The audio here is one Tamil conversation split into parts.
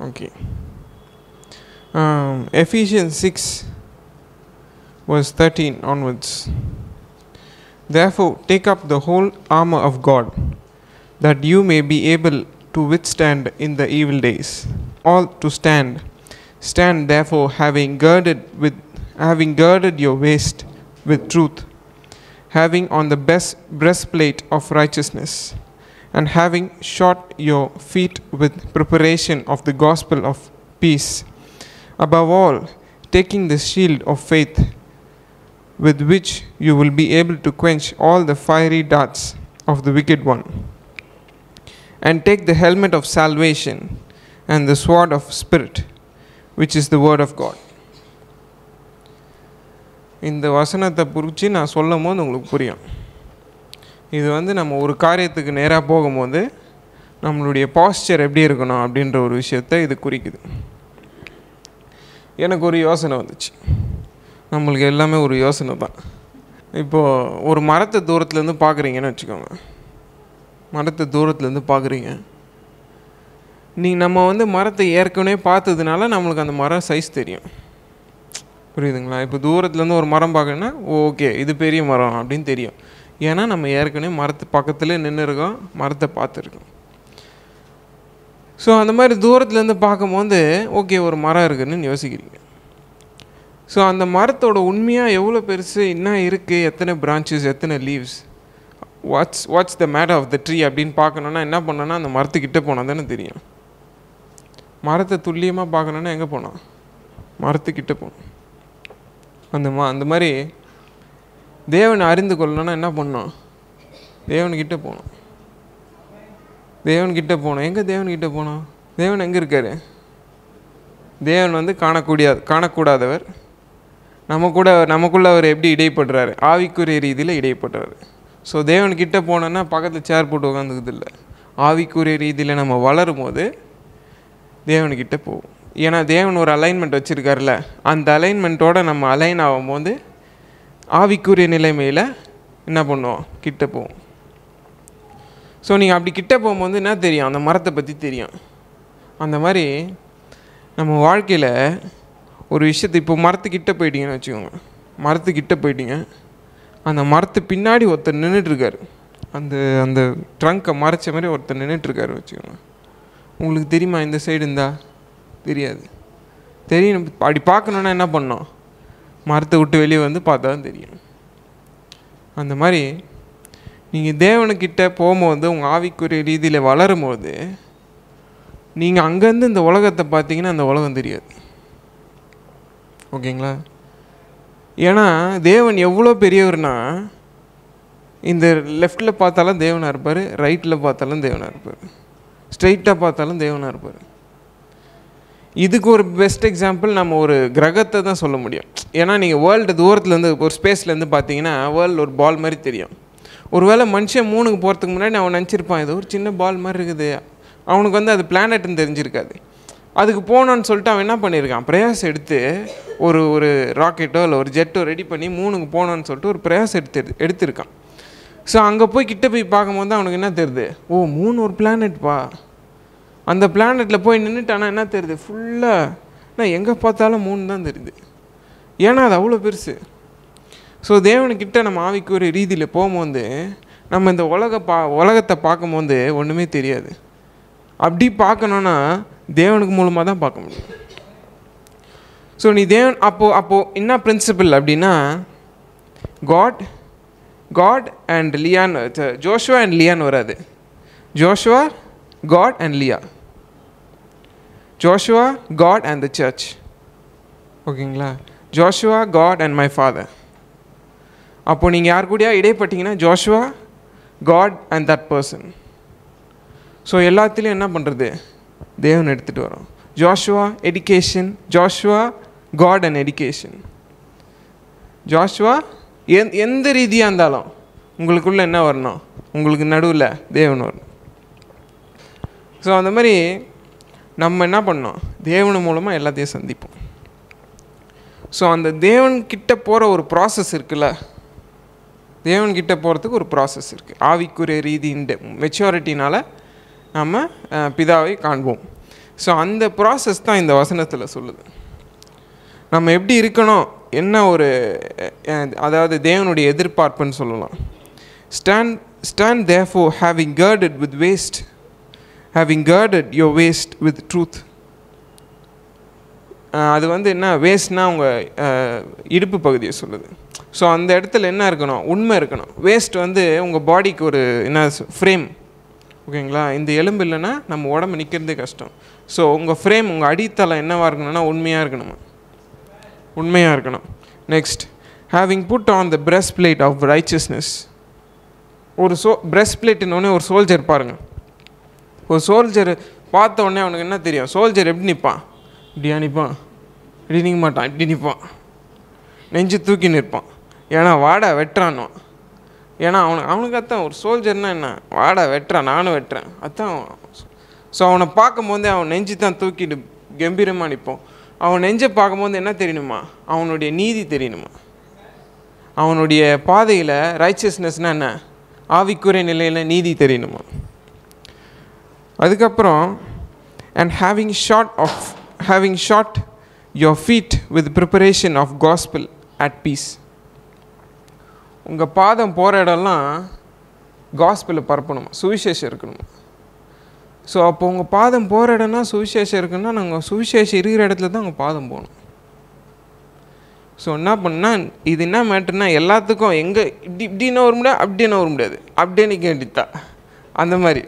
Okay. Ephesians 6 verse 13 onwards. Therefore take up the whole armor of God, that you may be able to withstand in the evil days. All to stand. Stand therefore, having girded your waist with truth, having on the best breastplate of righteousness, and having shod your feet with preparation of the gospel of peace. Above all, taking the shield of faith, with which you will be able to quench all the fiery darts of the wicked one. And take the helmet of salvation and the sword of Spirit, which is the word of God. இந்த வசனத்தை புரிச்சு நான் சொல்லும் போது உங்களுக்கு புரியும். இது நம்ம ஒரு காரியத்துக்கு நேராக போகும்போது நம்மளுடைய பாஸ்டர் எப்படி இருக்கணும் அப்படின்ற ஒரு விஷயத்தை இது குறிக்குது. எனக்கு ஒரு யோசனை வந்துச்சு. நம்மளுக்கு எல்லாமே ஒரு யோசனை தான். இப்போது ஒரு மரத்தை தூரத்துலேருந்து பார்க்குறீங்கன்னு வச்சுக்கோங்க. மரத்தை தூரத்துலேருந்து பார்க்குறீங்க. நம்ம மரத்தை ஏற்கனவே பார்த்ததுனால நம்மளுக்கு அந்த மரம் சைஸ் தெரியும். புரியுதுங்களா? இப்போ தூரத்துலேருந்து ஒரு மரம் பார்க்கணுன்னா ஓகே இது பெரிய மரம் அப்படின்னு தெரியும். ஏன்னா நம்ம ஏற்கனவே மரத்து பக்கத்தில் நின்று இருக்கோம், மரத்தை பார்த்துருக்கோம். ஸோ அந்த மாதிரி தூரத்துலேருந்து பார்க்கும்போது ஓகே ஒரு மரம் இருக்குதுன்னு யோசிக்கிறீங்க. ஸோ அந்த மரத்தோட உண்மையாக எவ்வளோ பெருசு, என்ன இருக்குது, எத்தனை பிரான்ச்சஸ், எத்தனை leaves, what's the matter of the tree அப்படின்னு பார்க்கணுன்னா என்ன பண்ணோன்னா அந்த மரத்துக்கிட்ட போனால் தானே தெரியும். மரத்தை துல்லியமாக பார்க்கணுன்னா எங்கே போனோம்? மரத்துக்கிட்ட போகணும். அந்த மாதிரி தேவனை அறிந்து கொள்ளணுன்னா என்ன பண்ணோம்? தேவன்கிட்ட போகணும். தேவன்கிட்ட போகணும். எங்கே தேவன்கிட்ட போகணும்? தேவன் எங்கே இருக்கார்? தேவன் காணக்கூடாதவர். நமக்குள்ளே அவர் எப்படி இடைப்படுறாரு? ஆவிக்குரிய ரீதியில் இடைப்படுறாரு. ஸோ தேவன்கிட்ட போனோன்னா பக்கத்தில் சேர் போட்டு உட்காந்துக்குது இல்லை. ஆவிக்குரிய ரீதியில் நம்ம வளரும் போது தேவன்கிட்ட போவோம். ஏன்னா தேவன் ஒரு அலைன்மெண்ட் வச்சுருக்காருல, அந்த அலைன்மெண்ட்டோடு நம்ம அலைன் ஆகும்போது ஆவிக்குரிய நிலைமையில் என்ன பண்ணுவோம்? கிட்ட போவோம். ஸோ நீங்கள் அப்படி கிட்ட போகும்போது என்ன தெரியும்? அந்த மரத்தை பற்றி தெரியும். அந்த மாதிரி நம்ம வாழ்க்கையில் ஒரு விஷயத்தை இப்போ மரத்துக்கிட்ட போயிட்டீங்கன்னு வச்சுக்கோங்க. மரத்துக்கிட்ட போயிட்டீங்க, அந்த மரத்து பின்னாடி ஒருத்தர் நின்றுட்டுருக்காரு. அந்த ட்ரங்கை மறைச்ச மாதிரி ஒருத்தர் நின்றுட்டுருக்காரு வச்சுக்கோங்க. உங்களுக்கு தெரியுமா இந்த சைடு இருந்தால்? தெரியாது. தெரியும். அப்படி பார்க்கணுன்னா என்ன பண்ணோம்? மரத்தை விட்டு வெளியே வந்து பார்த்தா தான் தெரியும். அந்த மாதிரி நீங்கள் தேவனுக்கிட்ட போகும்போது உங்கள் ஆவிக்குரிய ரீதியில் வளரும் போது நீங்கள் அங்கேருந்து இந்த உலகத்தை பார்த்தீங்கன்னா அந்த உலகம் தெரியாது. ஓகேங்களா? ஏன்னா தேவன் எவ்வளோ பெரியவர்னா, இந்த லெஃப்டில் பார்த்தாலும் தேவனாக இருப்பார், ரைட்டில் பார்த்தாலும் தேவனாக இருப்பார், ஸ்ட்ரைட்டாக பார்த்தாலும் தேவனாக இருப்பார். இதுக்கு ஒரு பெஸ்ட் எக்ஸாம்பிள் நம்ம ஒரு கிரகத்தை தான் சொல்ல முடியும். ஏன்னா நீங்கள் வேர்ல்டு தூரத்துலேருந்து ஒரு ஸ்பேஸ்லேருந்து பார்த்தீங்கன்னா வேர்ல்டு ஒரு பால் மாதிரி தெரியும். ஒருவேளை மனுஷன் மூணுக்கு போகிறதுக்கு முன்னாடி அவன் நினச்சிருப்பான் ஏதோ ஒரு சின்ன பால் மாதிரி இருக்குது. அவனுக்கு அது பிளானட்னு தெரிஞ்சிருக்காது. அதுக்கு போனான்னு சொல்லிட்டு அவன் என்ன பண்ணியிருக்கான்? பிரயாசம் எடுத்து ஒரு ராக்கெட்டோ இல்லை ஒரு ஜெட்டோ ரெடி பண்ணி மூணுக்கு போனான்னு சொல்லிட்டு ஒரு பிரயாசம் எடுத்திருக்கான். ஸோ அங்கே கிட்ட போய் பார்க்கும்போது தான் அவனுக்கு என்ன தெரியுது? ஓ, மூணு ஒரு பிளானட்ப்பா. அந்த பிளானட்டில் போய் நின்றுட்டானா என்ன தெரியுது? ஃபுல்லாக எங்கே பார்த்தாலும் மூணு தான் தெரியுது. ஏன்னா அது அவ்வளோ பெருசு. ஸோ தேவனுக்கிட்ட நம்ம ஆவிக்குரிய ரீதியில் போகும்போது நம்ம இந்த உலகத்தை பார்க்கும்போது ஒன்றுமே தெரியாது. அப்படி பார்க்கணுன்னா தேவனுக்கு மூலமாக தான் பார்க்க முடியும். ஸோ நீ தேவன் அப்போது என்ன பிரின்சிபல் அப்படின்னா, God and Lian, Joshua and Lian வராது. Joshua, God and Leah. Joshua, God and the church. ஓகேங்களா? Joshua, God and my father. அப்போ நீங்கள் யார் கூடயா இடைப்பட்டீங்கன்னா Joshua, God and that person. So எல்லாத்துலேயும் என்ன பண்ணுறது? தேவன் எடுத்துகிட்டு வரோம். Joshua education, Joshua God and education. Joshua எந்த ரீதியாக இருந்தாலும் உங்களுக்குள்ளே என்ன வரணும்? உங்களுக்கு நடுவில் தேவன் வரணும். ஸோ அந்த மாதிரி நம்ம என்ன பண்ணோம்? தேவன் மூலமாக எல்லாத்தையும் சந்திப்போம். ஸோ அந்த தேவன்கிட்ட போகிற ஒரு ப்ராசஸ் இருக்குல்ல, தேவன்கிட்ட போகிறதுக்கு ஒரு ப்ராசஸ் இருக்குது. ஆவிக்குரிய ரீதி மெச்சூரிட்டினால் நம்ம பிதாவை காண்போம். ஸோ அந்த ப்ராசஸ் தான் இந்த வசனத்தில் சொல்லுது. நம்ம எப்படி இருக்கணும், என்ன ஒரு அதாவது தேவனுடைய எதிர்பார்ப்புன்னு சொல்லலாம். Stand therefore having girded your waist with truth. அது என்ன வேஸ்ட்னா உங்கள் இடுப்பு பகுதியை சொல்லுது. ஸோ அந்த இடத்துல என்ன இருக்கணும், உண்மை இருக்கணும். வேஸ்ட் உங்கள் பாடிக்கு ஒரு என்ன ஃப்ரேம், ஓகேங்களா. இந்த எலும்பு இல்லைன்னா நம்ம உடம்பு நிற்கிறதே கஷ்டம். ஸோ உங்கள் ஃப்ரேம், உங்கள் அடித்தளம் என்னவாக இருக்கணும்னா உண்மையாக இருக்கணுமா, உண்மையாக இருக்கணும். Next, having put on the breast plate of righteousness. ஒரு பிரஸ்ட் பிளேட்டுன்னொடனே ஒரு சோல்ஜர் பாருங்கள். ஒரு சோல்ஜர் பார்த்த உடனே அவனுக்கு என்ன தெரியும், சோல்ஜர் எப்படி நிற்பான், இப்படியா நிற்பான், இப்படி நிற்க மாட்டான், இப்படி நிற்பான், நெஞ்சு தூக்கி நிற்பான். ஏன்னா வாடா வெட்டுறானோ, ஏன்னா அவனுக்கு அதான் ஒரு சோல்ஜர்னால் என்ன, வாடா வெட்டுறான், நானும் வெட்டுறேன், அதான். ஸோ அவனை பார்க்கும்போதே அவன் நெஞ்சு தான் தூக்கிட்டு கம்பீரமாக நிற்போம். அவன் நெஞ்சை பார்க்கும்போது என்ன தெரியணுமா, அவனுடைய நீதி தெரியணுமா, அவனுடைய பாதையில் ரைச்சஸ்னஸ்னால் என்ன, ஆவிக்குறை நிலையில் நீதி தெரியணுமா. அதுக்கப்புறம் and having shot your feet with preparation of gospel at peace. உங்கள் பாதம் போகிற இடம்லாம் காஸ்பெலை பரப்பணுமா, சுவிசேஷம் இருக்கணுமா. ஸோ அப்போ உங்கள் பாதம் போகிற இடம்னா சுவிசேஷம் இருக்குன்னா நாங்கள் சுவிசேஷம் இருக்கிற இடத்துல தான் உங்கள் பாதம் போகணும். ஸோ என்ன பண்ணால் இது என்ன மேட்டர்னா எல்லாத்துக்கும் எங்கே இப்படின்னா வர முடியாது, அப்படின்னா வர முடியாது, அப்படியே நிற்க வேண்டியதா அந்த மாதிரி.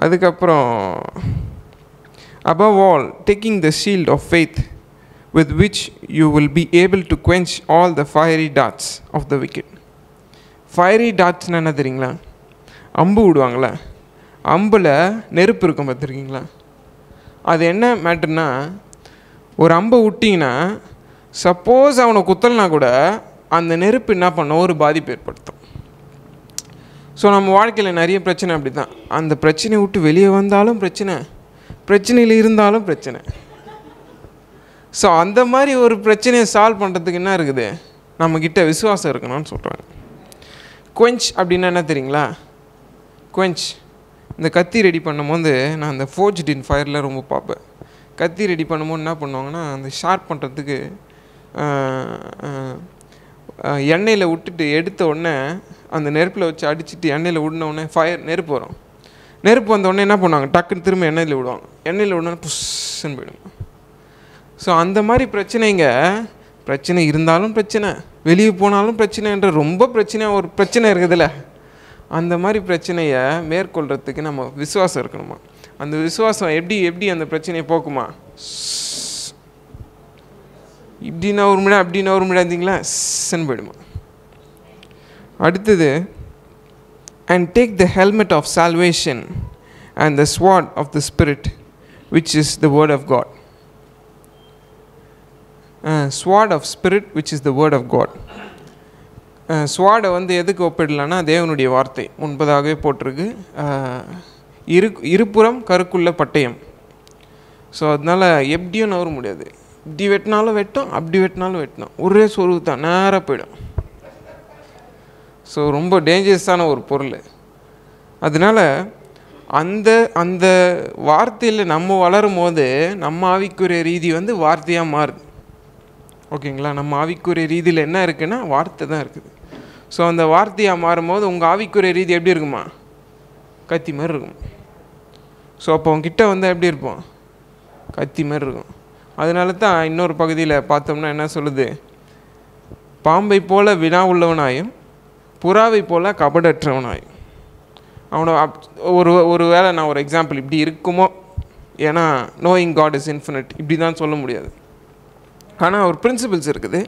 அதுக்கப்புறம் above all taking the shield of faith with which you will be able to quench all the fiery darts of the wicked. fiery dartsனா என்ன தெரியுங்களா, அம்பு விடுவாங்களே, அம்பில் நெருப்பு இருக்கும் பார்த்துருக்கீங்களா. அது என்ன மேட்டர்னா, ஒரு அம்பை விட்டிங்கன்னா சப்போஸ் அவனை குத்தலைனா கூட அந்த நெருப்பு என்ன பண்ண ஒரு பாதிப்பு ஏற்படுத்தும். ஸோ நம்ம வாழ்க்கையில் நிறைய பிரச்சனை அப்படி தான். அந்த பிரச்சனையை விட்டு வெளியே வந்தாலும் பிரச்சனை, பிரச்சனையில் இருந்தாலும் பிரச்சனை. ஸோ அந்த மாதிரி ஒரு பிரச்சனையை சால்வ் பண்ணுறதுக்கு என்ன இருக்குது, நம்மக்கிட்ட விசுவாசம் இருக்கணும்னு சொல்கிறாங்க. குவென்ச் அப்படின்னா என்ன தெரியுங்களா, குவென்ச் இந்த கத்தி ரெடி பண்ணும்போது நான் அந்த ஃபோர்ஜ்ட் இன் ஃபயரில் ரொம்ப பார்ப்பேன். கத்தி ரெடி பண்ணும்போது என்ன பண்ணுவாங்கன்னா, அந்த ஷார்ப் பண்ணுறதுக்கு எண்ணெயில் விட்டுட்டு எடுத்த உடனே அந்த நெருப்பில் வச்சு அடிச்சுட்டு எண்ணெயில் விடின உடனே நெருப்பு வரும். நெருப்பு வந்த உடனே என்ன பண்ணுவாங்க, டக்குன்னு திரும்ப எண்ணெயில் விடுவாங்க. எண்ணெயில் விடனே புஷ்ன்னு போயிடும். ஸோ அந்த மாதிரி பிரச்சனை இருந்தாலும் பிரச்சனை, வெளியே போனாலும் பிரச்சனைன்ற ரொம்ப பிரச்சனையாக ஒரு பிரச்சனை இருக்குதுல்ல, அந்த மாதிரி பிரச்சனையை மேற்கொள்கிறதுக்கு நம்ம விசுவாசம் இருக்கணுமா. அந்த விசுவாசம் எப்படி அந்த பிரச்சனையை போக்குமா, இப்படின்னா ஒரு முறை அப்படின்னா ஒரு முறை இருந்தீங்களா சன்னு போயிடுமா. அடுத்தது, and take the helmet of salvation and the sword of the Spirit which is the word of God. Sword of Spirit which is the word of God. ஸ்வாடை எதுக்கு ஒப்பிடலான்னா தேவனுடைய வார்த்தை முன்பதாகவே போட்டிருக்கு, இருபுறம் கருக்குள்ள பட்டயம். ஸோ அதனால் எப்படியும் நவர முடியாது, இப்படி வெட்டினாலும் வெட்டும், அப்படி வெட்டினாலும் வெட்டணும், ஒரே சொருவு தான் நேராக போயிடும். ஸோ ரொம்ப டேஞ்சரஸான ஒரு பொருள். அதனால் அந்த அந்த வார்த்தையில் நம்ம வளரும் போது நம்ம ஆவிக்குரிய ரீதி வார்த்தையாக மாறுது. ஓகேங்களா, நம்ம ஆவிக்குரிய ரீதியில் என்ன இருக்குன்னா வார்த்தை தான் இருக்குது. ஸோ அந்த வார்த்தையாக மாறும்போது உங்கள் ஆவிக்குரிய ரீதி எப்படி இருக்குமா, கத்தி மாதிரி இருக்கும். ஸோ அப்போ உங்ககிட்ட எப்படி இருப்போம், கத்தி மாதிரி இருக்கும். அதனால தான் இன்னொரு பகுதியில் பார்த்தோம்னா என்ன சொல்லுது, பாம்பை போல வினா உள்ளவனாயும் புறாவை போல கபடற்றவனாயும். அவனை ஒரு வேளை நான் ஒரு எக்ஸாம்பிள் இப்படி இருக்குமோ, ஏன்னா நோயிங் காட் இஸ் இன்ஃபினிட் இப்படி தான் சொல்ல முடியாது. ஆனால் ஒரு பிரின்சிபிள்ஸ் இருக்குது.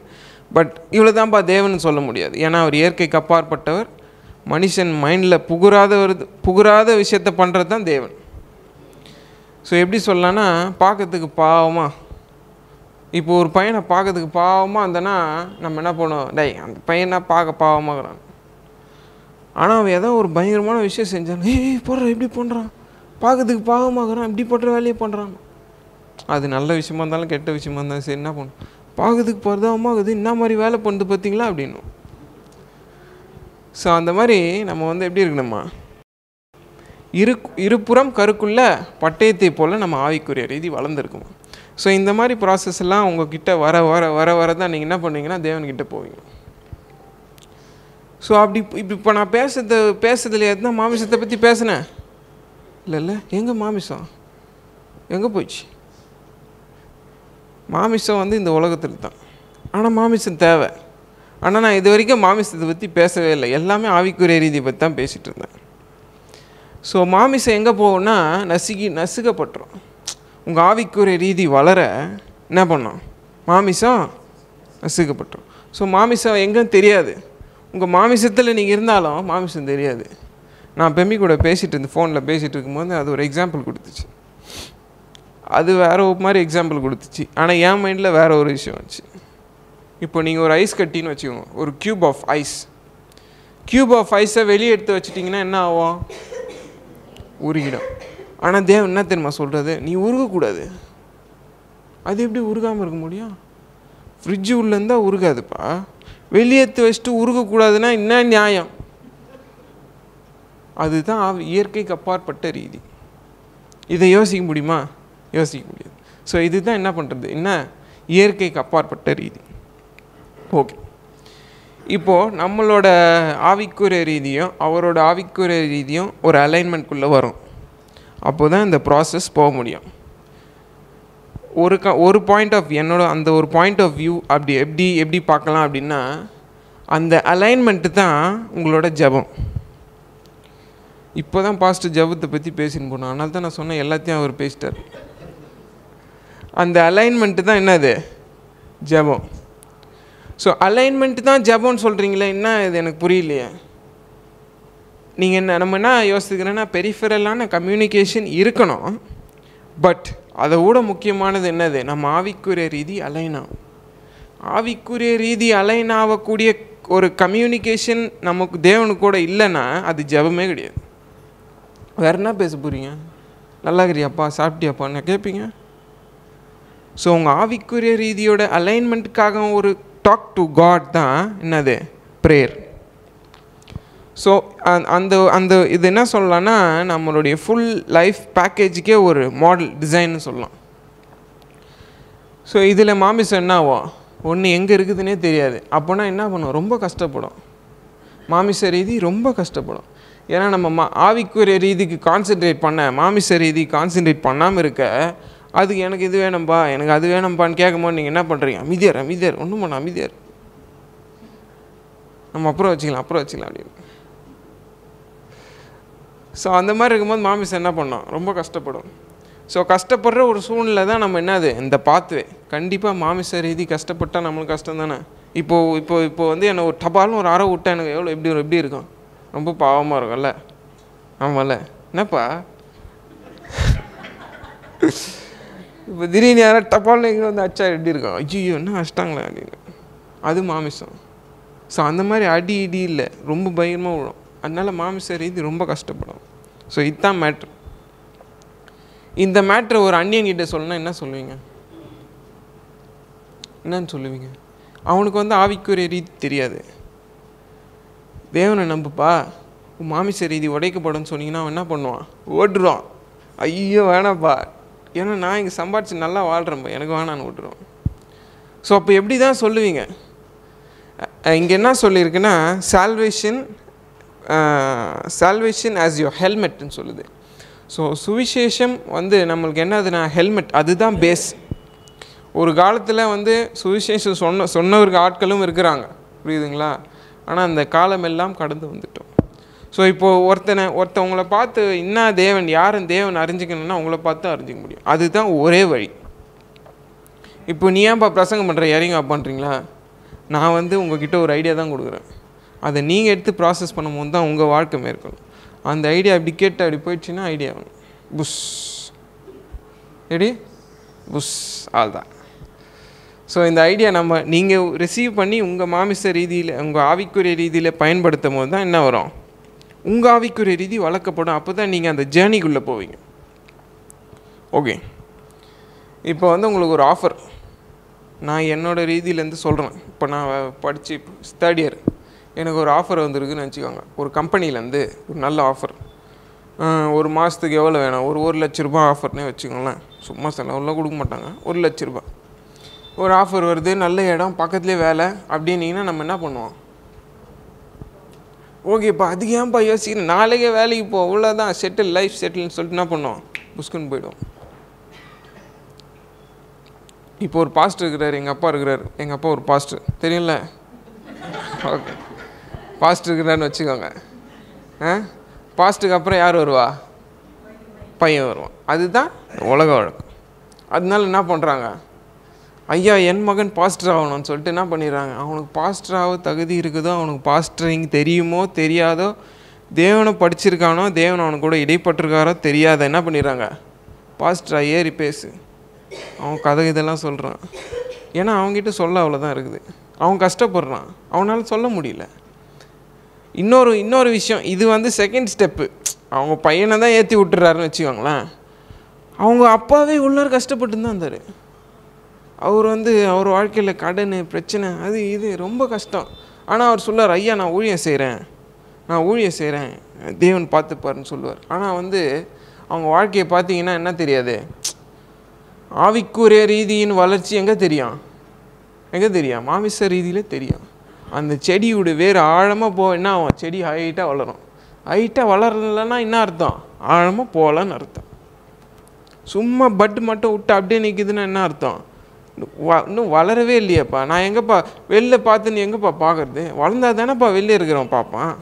பட் இவ்வளோ தான்ப்பா தேவன் சொல்ல முடியாது, ஏன்னா அவர் இயற்கைக்கு அப்பாற்பட்டவர். மனுஷன் மைண்டில் புகுறாத விஷயத்த பண்ணுறது தான் தேவன். ஸோ எப்படி சொல்லலான்னா, பார்க்கறதுக்கு பாவமாக, இப்போ ஒரு பையனை பார்க்கறதுக்கு பாவமாக இருந்தனா நம்ம என்ன பண்ணுவோம், அந்த பையனை பார்க்க பாவமாகறான். ஆனால் அவன் ஏதோ ஒரு பயங்கரமான விஷயம் செஞ்சான், போடுறான் இப்படி பண்ணுறான், பார்க்கறதுக்கு பாவமாகறான், இப்படி போடுற வேலையை பண்ணுறான். அது நல்ல விஷயமா இருந்தாலும் கெட்ட விஷயமா இருந்தாலும் சரி, என்ன பண்ணும், பார்க்கறதுக்கு பரிதாபமாகுது, என்ன மாதிரி வேலை பண்ணுது பார்த்தீங்களா அப்படின்னும். ஸோ அந்த மாதிரி நம்ம எப்படி இருக்கணுமா, இருபுறம் கருக்குள்ள பட்டயத்தை போல் நம்ம ஆவிக்குரிய ரீதி வளர்ந்துருக்குமா. ஸோ இந்த மாதிரி ப்ராசஸ் எல்லாம் உங்ககிட்ட வர வர வர வர தான் நீங்கள் என்ன பண்ணுவீங்கன்னா தேவன்கிட்ட போவீங்க. ஸோ அப்படி இப்போ நான் பேசுறதுல எதுனா மாமிசத்தை பற்றி பேசினேன் இல்லை எங்கே மாமிசம் எங்கே போயிடுச்சு? மாமிசம் வந்து இந்த உலகத்தில் தான். ஆனால் மாமிசம் தேவை. ஆனால் நான் இது வரைக்கும் மாமிசத்தை பற்றி பேசவே இல்லை. எல்லாமே ஆவிக்குரிய ரீதியை பற்றி தான் பேசிகிட்டு இருந்தேன். ஸோ மாமிசம் எங்கே போகும்னா நசுக்கப்பட்டுரும். உங்கள் ஆவிக்குரிய ரீதி வளர என்ன பண்ணோம்? மாமிசம் நசுக்கப்பட்டுரும். ஸோ மாமிசம் எங்கேன்னு தெரியாது. உங்கள் மாமிசத்தில் நீங்கள் இருந்தாலும் மாமிசம் தெரியாது. நான் பெம்மி கூட பேசிகிட்டு இருந்து ஃபோனில் பேசிகிட்டு இருக்கும்போது அது ஒரு எக்ஸாம்பிள் கொடுத்துச்சு. அது வேறு ஒரு மாதிரி எக்ஸாம்பிள் கொடுத்துச்சு. ஆனால் என் மைண்டில் வேறு ஒரு விஷயம் வந்துச்சு. இப்போ நீங்கள் ஒரு ஐஸ் கட்டின்னு வச்சுக்கோங்க, ஒரு க்யூப் ஆஃப் ஐஸை வெளியே எடுத்து வச்சிட்டிங்கன்னா என்ன ஆகும்? உருகிடும். ஆனால் தேவன் என்ன தெரியுமா சொல்கிறது? நீ உருகக்கூடாது. அது எப்படி உருகாமல் இருக்க முடியும்? ஃப்ரிட்ஜு உள்ளேருந்தால் உருகாதுப்பா. வெளியே எடுத்து வச்சுட்டு உருகக்கூடாதுன்னா என்ன நியாயம்? அதுதான் இயற்கைக்கு அப்பாற்பட்ட ரீதி. இதை யோசிக்க முடியுமா? யோசிக்க முடியாது. ஸோ இதுதான் என்ன பண்ணுறது, என்ன இயற்கைக்கு அப்பாற்பட்ட ரீதி. ஓகே, இப்போது நம்மளோட ஆவிக்குரிய ரீதியும் அவரோட ஆவிக்குரிய ரீதியும் ஒரு அலைன்மெண்ட்குள்ளே வரும். அப்போ தான் இந்த ப்ராசஸ் போக முடியும். ஒரு பாயிண்ட் ஆஃப் அந்த ஒரு பாயிண்ட் ஆஃப் வியூ எப்படி பார்க்கலாம் அப்படின்னா, அந்த அலைன்மெண்ட்டு தான் உங்களோட ஜெபம். இப்போ தான் பாஸ்டர் ஜெபத்தை பற்றி பேசின்னு போனோம். அதனால தான் நான் சொன்னேன் எல்லாத்தையும் அவர் பேசிட்டார். அந்த அலைன்மெண்ட்டு தான் என்னது? ஜெபம். ஸோ அலைன்மெண்ட்டு தான் ஜெபம்னு சொல்கிறீங்களே, என்ன இது எனக்கு புரியலையே. நீங்கள் நம்ம என்ன யோசிக்கிறேன்னா, பெரிஃபரலான கம்யூனிகேஷன் இருக்கணும். பட் அதை விட முக்கியமானது என்னது? நம்ம ஆவிக்குரிய ரீதி அலைன் ஆகும். ஆவிக்குரிய ரீதி அலைன் ஆகக்கூடிய ஒரு கம்யூனிகேஷன் நமக்கு தேவனுக்கு கூட இல்லைன்னா அது ஜெபமே கிடையாது. வேறு என்ன பேச போகிறீங்க? நல்லா இருக்கிறியாப்பா, சாப்பிட்டியாப்பான்னு கேட்பீங்க. ஸோ உங்கள் ஆவிக்குரிய ரீதியோட அலைன்மெண்ட்டுக்காக ஒரு டாக் டு காட் தான் என்னது? ப்ரேயர். ஸோ அந்த இது என்ன சொல்லலாம்னா, நம்மளுடைய ஃபுல் லைஃப் பேக்கேஜுக்கே ஒரு மாடல் டிசைன்னு சொல்லலாம். ஸோ இதில் மாமிசம் என்ன ஆகும்? ஒன்று எங்கே இருக்குதுன்னே தெரியாது. அப்போனா என்ன பண்ணுவோம்? ரொம்ப கஷ்டப்படும். மாமிச ரீதி ரொம்ப கஷ்டப்படும். ஏன்னா நம்ம ஆவிக்குரிய ரீதிக்கு கான்சென்ட்ரேட் மாமிச ரீதி கான்சென்ட்ரேட் பண்ணாமல் இருக்க, அதுக்கு எனக்கு இது வேணும்பா, எனக்கு அது வேணும்பான்னு கேட்கும்போது நீங்கள் என்ன பண்ணுறீங்க? அமைதியார் ஒன்றும் பண்ண அமைதியார், நம்ம அப்புறம் வச்சுக்கலாம் அப்படின்னு. ஸோ அந்த மாதிரி இருக்கும்போது மாமிசம் என்ன பண்ணோம்? ரொம்ப கஷ்டப்படும். ஸோ கஷ்டப்படுற ஒரு சூழ்நிலை தான் நம்ம என்னது? இந்த பாத்வே. கண்டிப்பாக மாமிச ரீதி கஷ்டப்பட்டால் நம்மளுக்கு கஷ்டம் தானே. இப்போ வந்து என்னை ஒரு டபால்னு ஒரு அறை விட்டா எனக்கு எப்படி இருக்கும்? ரொம்ப பாவமாக இருக்கும்ல. ஆமாம்ல, என்னப்பா இப்போ திடீர்னு யாராவது டபால்னு எங்கே வந்து அச்சா எப்படி இருக்கும்? ஐயோ என்ன அஷ்டாங்களே அப்படின்னு. அது மாமிசம். ஸோ அந்த மாதிரி அடி இல்லை, ரொம்ப பயங்கரமாக விடும். அதனால் மாமிச ரீதி ரொம்ப கஷ்டப்படும். ஸோ இதுதான் மேட்ரு. இந்த மேட்ரை ஒரு அந்நியன்கிட்ட சொல்லணும்னா என்ன சொல்லுவீங்க? என்னன்னு சொல்லுவீங்க? அவனுக்கு வந்து ஆவிக்குரிய ரீதி தெரியாது. தேவனை நம்புப்பா, மாமிச ரீதி உடைக்கப்படும் சொன்னீங்கன்னா அவன் என்ன பண்ணுவான்? ஓட்டுருவான். ஐயோ வேணாப்பா, ஏன்னா நான் இங்கே சம்பாதிச்சு நல்லா வாழ்கிறேன்ப்பா, எனக்கு வேணான்னு ஓட்டுருவான். ஸோ அப்போ எப்படி தான் சொல்லுவீங்க? இங்கே என்ன சொல்லியிருக்குன்னா, சால்வேஷன் ஆஸ் யுவர் ஹெல்மெட்னு சொல்லுது. ஸோ சுவிசேஷம் வந்து நம்மளுக்கு என்னதுன்னா ஹெல்மெட், அதுதான் பேஸ். ஒரு காலத்தில் வந்து சுவிசேஷம் சொன்னவருக்கு ஆட்களும் இருக்கிறாங்க, புரியுதுங்களா? ஆனால் அந்த காலம் எல்லாம் கடந்து வந்துட்டோம். ஸோ இப்போது ஒருத்தவங்களை பார்த்து இன்னும் யாரும் தேவன் அறிஞ்சிக்கணும்னா அவங்கள பார்த்து அறிஞ்சிக்க முடியும். அதுதான் ஒரே வழி. இப்போ நீ ஏன்ப்பா பிரசங்கம் பண்ணுற, இறங்கி பண்ணுறீங்களா? நான் வந்து உங்ககிட்ட ஒரு ஐடியா தான் கொடுக்குறேன். அதை நீங்கள் எடுத்து ப்ராசஸ் பண்ணும்போது தான் உங்கள் வாழ்க்கை மேற்கொள்ளும். அந்த ஐடியா அப்படி கேட்டு அப்படி போயிடுச்சுன்னா ஐடியா வேணும். புஷ் புஷ் ஆள்தான். ஸோ இந்த ஐடியா நீங்கள் ரிசீவ் பண்ணி உங்கள் மாமிச ரீதியில் உங்கள் ஆவிக்குரிய ரீதியில் பயன்படுத்தும் போது தான் என்ன வரும்? உங்கள் ஆவிக்குரிய ரீதி வளர்க்கப்படும். அப்போ தான் நீங்கள் அந்த ஜேர்னிக்குள்ளே போவீங்க. ஓகே, இப்போ வந்து உங்களுக்கு ஒரு ஆஃபர் நான் என்னோடய ரீதியிலேருந்து சொல்கிறேன். இப்போ நான் படித்து 3rd year எனக்கு ஒரு ஆஃபர் வந்துருக்குன்னு வச்சுக்கோங்க. ஒரு கம்பெனிலேருந்து ஒரு நல்ல ஆஃபர். ஒரு மாதத்துக்கு எவ்வளோ வேணும், ஒரு லட்ச ரூபா ஆஃபர்னே வச்சுக்கோங்களேன். சும்மா செலவுலாம் கொடுக்க மாட்டாங்க. 1 லட்ச ரூபா ஒரு ஆஃபர் வருது, நல்ல இடம், பக்கத்துலேயே வேலை அப்படின்னீங்கன்னா நம்ம என்ன பண்ணுவோம்? ஓகேப்பா அதுக்கு ஏன்ப்பா யோசிக்கிறேன், நாளைக்கே வேலைக்கு போ, அவ்வளோதான், செட்டில், லைஃப் செட்டில்னு சொல்லிட்டு என்ன பண்ணுவோம்? புஷ்குன்னு போய்டும். இப்போ ஒரு பாஸ்டர் இருக்கிறார், எங்கள் அப்பா இருக்கிறார். எங்கள் அப்பா ஒரு பாஸ்டர், தெரியும்ல? ஓகே, பாஸ்டர் இருக்கிறான்னு வச்சுக்கோங்க. பாஸ்ட்டுக்கு அப்புறம் யார் வருவா? பையன் வருவான். அதுதான் உலக வழக்கம். அதனால என்ன பண்ணுறாங்க? ஐயா என் மகன் பாஸ்டர் ஆகணும்னு சொல்லிட்டு என்ன பண்ணிடுறாங்க? அவனுக்கு பாஸ்டர் ஆக தகுதி இருக்குதோ, அவனுக்கு பாஸ்டரிங் தெரியுமோ தெரியாதோ, தேவனை படிச்சிருக்கானோ, தேவன் அவனுக்கு கூட இடைப்பட்டிருக்காரோ தெரியாத என்ன பண்ணிடுறாங்க? பாஸ்டரா ஏறி பேசு, அவன் கதை இதெல்லாம் சொல்கிறான். ஏன்னா அவங்ககிட்ட சொல்ல அவ்வளோதான் இருக்குது. அவன் கஷ்டப்படுறான், அவனால் சொல்ல முடியல. இன்னொரு விஷயம், இது வந்து செகண்ட் ஸ்டெப்பு. அவங்க பையனை தான் ஏற்றி விட்டுறாருன்னு வச்சுக்கோங்களேன். அவங்க அப்பாவே உள்ளார கஷ்டப்பட்டு தான் இருந்தார். அவர் வந்து அவர் வாழ்க்கையில் கடன் பிரச்சனை அது இது ரொம்ப கஷ்டம். ஆனால் அவர் சொல்லுவார், ஐயா நான் ஊழியம் செய்கிறேன், தேவன் பார்த்துப்பாருன்னு சொல்லுவார். ஆனால் வந்து அவங்க வாழ்க்கையை பார்த்தீங்கன்னா என்ன தெரியாது? ஆவிக்குரிய ரீதியின் வளர்ச்சி எங்கே தெரியும்? மாமிச ரீதியில் தெரியும். அந்த செடியோட வேறு ஆழமாக என்ன ஆகும்? செடி ஹைட்டாக வளரும். ஹைட்டாக வளரலைன்னா என்ன அர்த்தம்? ஆழமாக போகலான்னு அர்த்தம். சும்மா பட்டு மட்டும் விட்டு அப்படியே நிற்குதுன்னா என்ன அர்த்தம்? இன்னும் வளரவே இல்லையாப்பா. நான் எங்கேப்பா வெளில பார்த்துன்னு எங்கேப்பா பார்க்குறது? வளர்ந்தா தானேப்பா வெளில இருக்கிறவன் பார்ப்பான்.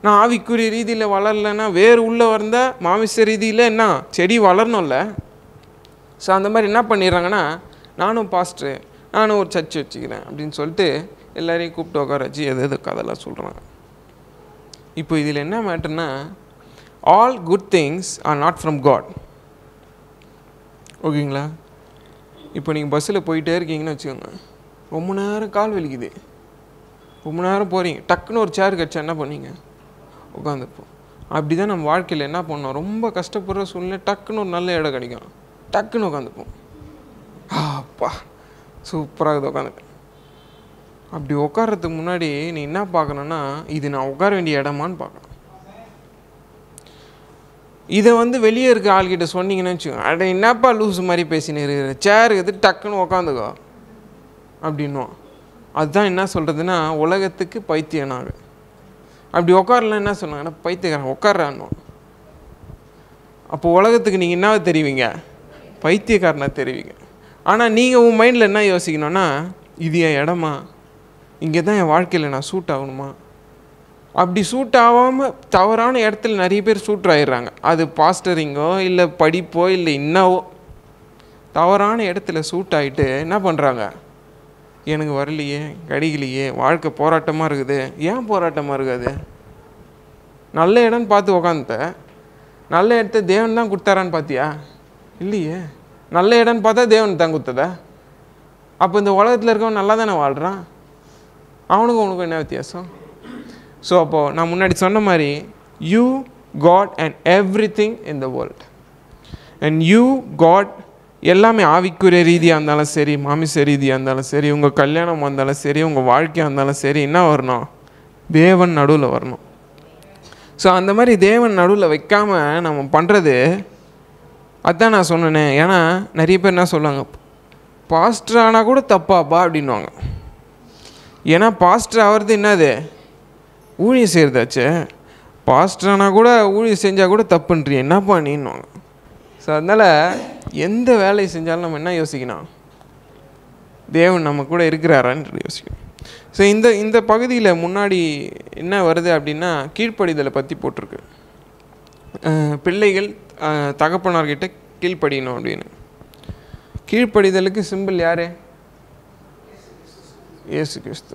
நான் ஆவிக்குரிய ரீதியில் வளரலைன்னா வேறு உள்ளே வந்தால் மாமிச ரீதியில் என்ன செடி வளரணும்ல. ஸோ அந்த மாதிரி என்ன பண்ணிடுறாங்கன்னா, நானும் பாஸ்டரு, நானும் ஒரு சர்ச் வச்சுக்கிறேன் அப்படின்னு சொல்லிட்டு எல்லோரையும் கூப்பிட்டு உட்கார வச்சு எது கதெல்லாம் சொல்கிறாங்க. இப்போ இதில் என்ன மேட்டர்னா, all good things are not from God. ஓகேங்களா? இப்போ நீங்கள் பஸ்ஸில் போயிட்டே இருக்கீங்கன்னு வச்சுக்கோங்க, ரொம்ப நேரம் கால் வலிக்குது, ரொம்ப நேரம் போகிறீங்க, டக்குன்னு ஒரு சேர் கிடச்சா என்ன பண்ணீங்க? உட்காந்துப்போம். அப்படி தான் நம்ம வாழ்க்கையில் என்ன பண்ணோம்? ரொம்ப கஷ்டப்படுற சூழ்நிலை, டக்குன்னு ஒரு நல்ல இடம் கிடைக்கும், டக்குன்னு உட்காந்துப்போம். அப்பா சூப்பராக உட்காந்துப்பேன். அப்படி உட்கார்றதுக்கு முன்னாடி நீ என்ன பார்க்கணுன்னா, இது நான் உட்கார வேண்டிய இடமான்னு பார்க்கணும். இதை வந்து வெளியே இருக்க ஆள்கிட்ட சொன்னீங்கன்னு வச்சுக்கோங்க, அட என்னப்பா லூஸ் மாதிரி பேசினு இருக்கிற, சேர் எது டக்குன்னு உக்காந்துக்கோ அப்படின்னுவோம். அதுதான் என்ன சொல்கிறதுன்னா, உலகத்துக்கு பைத்தியனாக. அப்படி உட்காரலாம் என்ன சொன்னாங்கன்னா, பைத்தியக்காரன் உட்கார்றான்னு. அப்போ உலகத்துக்கு நீங்கள் என்ன தெரிவிங்க? பைத்தியக்காரனாக தெரிவிங்க. ஆனால் நீங்கள் உன் மைண்டில் என்ன யோசிக்கணும்னா, இது என் இடமா, இங்கே தான் என் வாழ்க்கையில் நான் சூட் ஆகணுமா? அப்படி சூட் ஆகாமல் தவறான இடத்துல நிறைய பேர் சூட் ஆகிடுறாங்க. அது பாஸ்டரிங்கோ இல்லை படிப்போ இல்லை இன்னவோ, தவறான இடத்துல சூட் ஆகிட்டு என்ன பண்ணுறாங்க? எனக்கு வரலையே, கிடைக்கலையே, வாழ்க்கை போராட்டமாக இருக்குது. ஏன் போராட்டமாக இருக்காது? நல்ல இடம்னு பார்த்து உக்காந்துட்ட, நல்ல இடத்த தேவன் தான் கொடுத்தாரான்னு பார்த்தியா? இல்லையே. நல்ல இடம்னு பார்த்தா தேவன் தான் கொடுத்ததா? அப்போ இந்த உலகத்தில் இருக்கவன் நல்லா தானே வாழ்கிறான், அவனுக்கும் உனக்கும் என்ன வித்தியாசம்? ஸோ அப்போது நான் முன்னாடி சொன்ன மாதிரி, you got and everything in the world. And you got எல்லாமே, ஆவிக்குரிய ரீதியாக இருந்தாலும் சரி, மாமிச ரீதியாக இருந்தாலும் சரி, உங்கள் கல்யாணம் வந்தாலும் சரி, உங்கள் வாழ்க்கையாக இருந்தாலும் சரி, என்ன வரணும்? தேவன் நடுவில் வரணும். ஸோ அந்த மாதிரி தேவன் நடுவில் வைக்காமல் நம்ம பண்ணுறது, அதுதான் நான் சொன்னேனே. ஏன்னா நிறைய பேர் என்ன சொல்லுவாங்க, பாஸ்டர் ஆனால் கூட தப்பாப்பா அப்படின்வாங்க. ஏன்னா பாஸ்டர் ஆகிறது என்னது? ஊழியம் செய்கிறதாச்சு. பாஸ்டர் ஆனால் கூட ஊழியம் செஞ்சால் கூட தப்புன்றீ, என்னப்பா நீன்னுவாங்க. ஸோ அதனால் எந்த வேலையை செஞ்சாலும் நம்ம என்ன யோசிக்கணும்? தேவன் நம்ம கூட இருக்கிறாரான்னு யோசிக்கணும். ஸோ இந்த பகுதியில் முன்னாடி என்ன வருது அப்படின்னா, கீழ்ப்படிதலை பற்றி போட்டிருக்கு. பிள்ளைகள் தகப்பனார்கிட்ட கீழ்ப்படியணும் அப்படின்னு. கீழ்ப்படிதலுக்கு சிம்பிள் யார்? இயேசு கிறிஸ்து.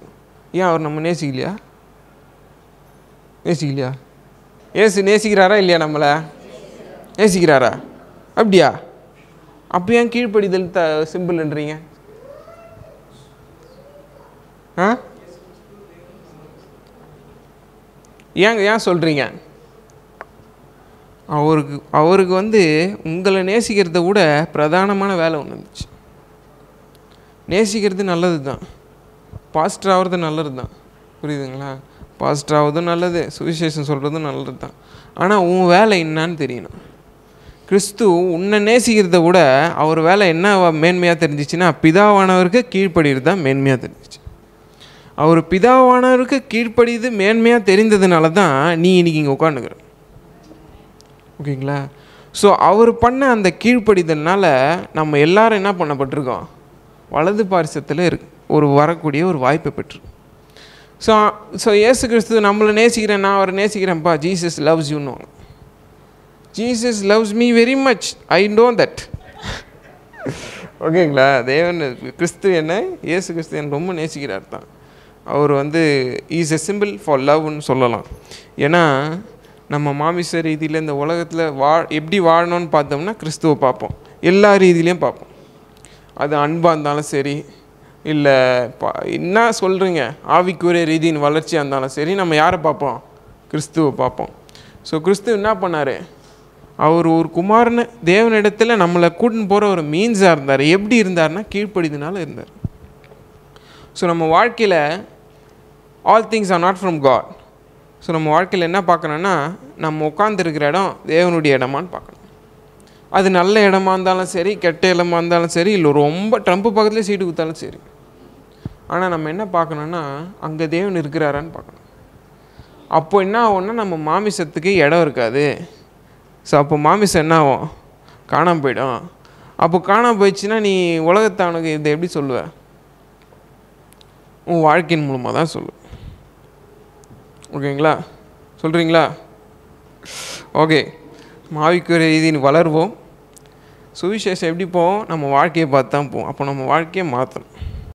ஏன் அவர் நம்ம நேசிக்கலையா? இயேசு நேசிக்கிறாரா இல்லையா? நம்மளை நேசிக்கிறாரா? அப்படியா? அப்போ ஏன் கீழ்ப்படிதல் சிம்பிள்ன்றீங்க? ஏன் சொல்கிறீங்க? அவருக்கு வந்து உங்களை நேசிக்கிறத விட பிரதானமான வேலை ஒன்று இருந்துச்சு. நேசிக்கிறது நல்லது தான், பாஸ்டர் ஆகிறது நல்லது தான், புரியுதுங்களா? பாஸ்டர் ஆகுதும் நல்லது, சுவிசேஷம் சொல்கிறதும் நல்லது தான். ஆனால் உன் வேலை என்னான்னு தெரியணும். கிறிஸ்து உன்னை நேசிக்கிறத விட அவர் வேலை என்ன மேன்மையாக தெரிஞ்சிச்சுன்னா, பிதாவானவருக்கு கீழ்ப்படிகிறது தான் மேன்மையாக தெரிஞ்சிச்சு. அவர் பிதாவானவருக்கு கீழ்ப்படிது மேன்மையாக தெரிந்ததுனால தான் நீ இன்றைக்கி இங்கே உட்காந்துக்கிற. ஓகேங்களா? ஸோ அவர் பண்ண அந்த கீழ்ப்படிதல்னால நம்ம எல்லாரும் என்ன பண்ணப்பட்டிருக்கோம், வலது பாரிசத்தில் ஒரு வரக்கூடிய ஒரு வாய்ப்பை பெற்றிருக்கோம். ஸோ இயேசு கிறிஸ்து நம்மளை நேசிக்கிறேன், நான் அவரை நேசிக்கிறேன்ப்பா, ஜீசஸ் லவ்ஸ் யூன்னு. Jesus loves me very much, I know that. ஓகேங்களா? தேவன் கிறிஸ்து என்ன, இயேசு கிறிஸ்து என்ன ரொம்ப நேசிக்கிறார் தான். அவர் இஸ் எ சிம்பிள் ஃபார் லவ்னு சொல்லலாம். ஏன்னா நம்ம மாமிச ரீதியில் இந்த உலகத்தில் எப்படி வாழணும்னு பார்த்தோம்னா கிறிஸ்துவை பார்ப்போம், எல்லா ரீதியிலையும் பார்ப்போம். அது அன்பாக இருந்தாலும் சரி, இல்லை என்ன சொல்கிறீங்க ஆவிக்குரிய ரீதியின் வளர்ச்சியாக இருந்தாலும் சரி, நம்ம யாரை பார்ப்போம், கிறிஸ்துவை பார்ப்போம். ஸோ கிறிஸ்து என்ன பண்ணார், அவர் ஒரு குமாரனை தேவனிடத்தில் நம்மளை கூட்டின்னு போகிற ஒரு மீன்ஸாக இருந்தார். எப்படி இருந்தார்னா கீழ்ப்படிதனால இருந்தார். ஸோ நம்ம வாழ்க்கையில் all things are not from God. So நம்ம வாழ்க்கையில் என்ன பார்க்கணுன்னா, நம்ம உட்காந்துருக்கிற இடம் தேவனுடைய இடமான்னு பார்க்கணும். அது நல்ல இடமா இருந்தாலும் சரி, கெட்ட இடமா இருந்தாலும் சரி, இல்லை ரொம்ப ட்ரம்ப்பு பக்கத்துலேயே சீட்டு கொடுத்தாலும் சரி. ஆனால் நம்ம என்ன பார்க்கணுன்னா, அங்கே தேவன் இருக்கிறாரான்னு பார்க்கணும். அப்போ என்ன ஆகும்னா, நம்ம மாமிசத்துக்கு இடம் இருக்காது. ஸோ அப்போ மாமிசம் என்ன ஆகும், காணாமல் போயிடும். அப்போ காணாமல் போயிடுச்சுன்னா நீ உலகத்தை அவனுக்கு இதை எப்படி சொல்லுவ, உன் வாழ்க்கையின் மூலமாக தான் சொல்லு. ஓகேங்களா? சொல்கிறீங்களா? ஓகே, ஆவிக்குரிய ரீதியில் வளர்வோம். சுவிசேஷம் எப்படி போவோம், நம்ம வாழ்க்கையை பார்த்து தான் போவோம். அப்போ நம்ம வாழ்க்கையை மாற்றணும்.